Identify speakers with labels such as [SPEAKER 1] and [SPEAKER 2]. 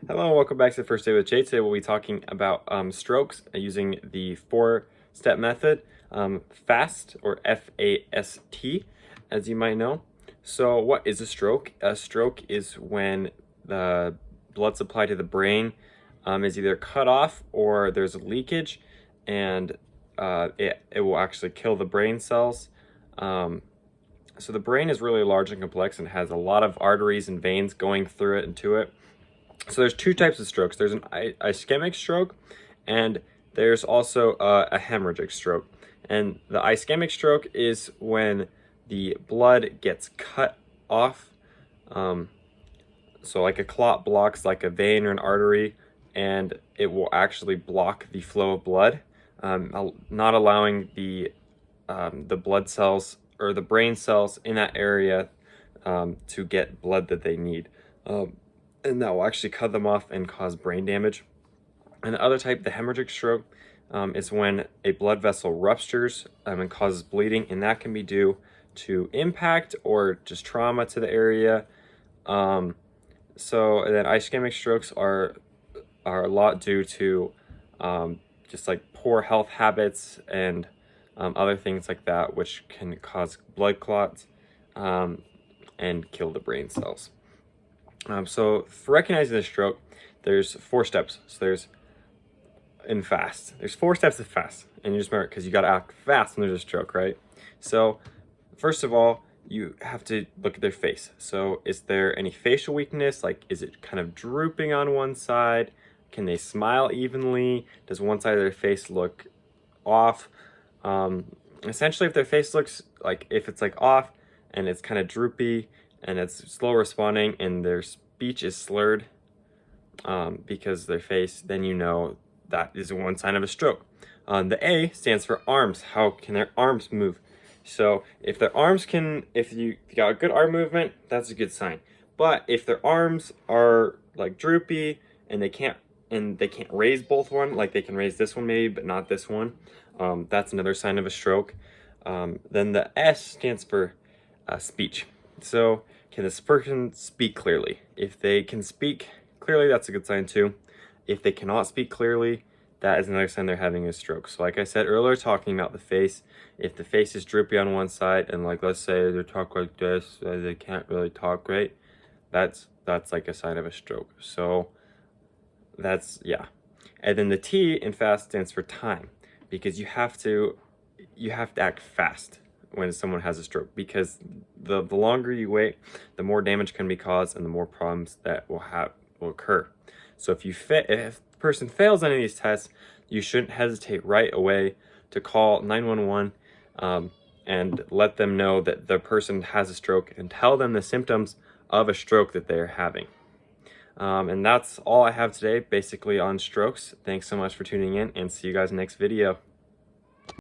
[SPEAKER 1] Hello and welcome back to the First Day with Jay. Today we'll be talking about strokes using the four-step method, FAST or F-A-S-T, as you might know. So what is a stroke? A stroke is when the blood supply to the brain is either cut off or there's a leakage, and it will actually kill the brain cells. So the brain is really large and complex and has a lot of arteries and veins going through it and to it. So there's two types of strokes. There's an ischemic stroke, and there's also a hemorrhagic stroke. And the ischemic stroke is when the blood gets cut off. So like a clot blocks like a vein or an artery, and it will actually block the flow of blood, not allowing the blood cells or the brain cells in that area to get blood that they need. And that will actually cut them off and cause brain damage. And the other type, the hemorrhagic stroke, is when a blood vessel ruptures and causes bleeding, and that can be due to impact or just trauma to the area. So then ischemic strokes are a lot due to just like poor health habits and other things like that, which can cause blood clots and kill the brain cells. So for recognizing the stroke, there's 4 steps. So there's there's 4 steps of FAST, and you just remember, because you got to act fast when there's a stroke, right? So first of all, you have to look at their face. So is there any facial weakness? Like, is it kind of drooping on one side? Can they smile evenly? Does one side of their face look off? Essentially, if their face looks like, if it's like off and it's kind of droopy and it's slow responding and their speech is slurred because their face, then you know that is one sign of a stroke. The A stands for arms. How can their arms move? So if their arms if you got a good arm movement, that's a good sign. But if their arms are like droopy and they can't raise both one, like they can raise this one maybe, but not this one, that's another sign of a stroke. Then the S stands for speech. So can this person speak clearly? If they can speak clearly, that's a good sign too. If they cannot speak clearly, that is another sign they're having a stroke. So like I said earlier, talking about the face, if the face is droopy on one side and like, let's say they talk like this, they can't really talk great, that's like a sign of a stroke. So that's, yeah. And then the T in FAST stands for time, because you have to act fast when someone has a stroke, because the longer you wait, the more damage can be caused and the more problems that will occur. So if the person fails any of these tests, you shouldn't hesitate right away to call 911 and let them know that the person has a stroke and tell them the symptoms of a stroke that they're having. And that's all I have today, basically, on strokes. Thanks so much for tuning in, and see you guys next video.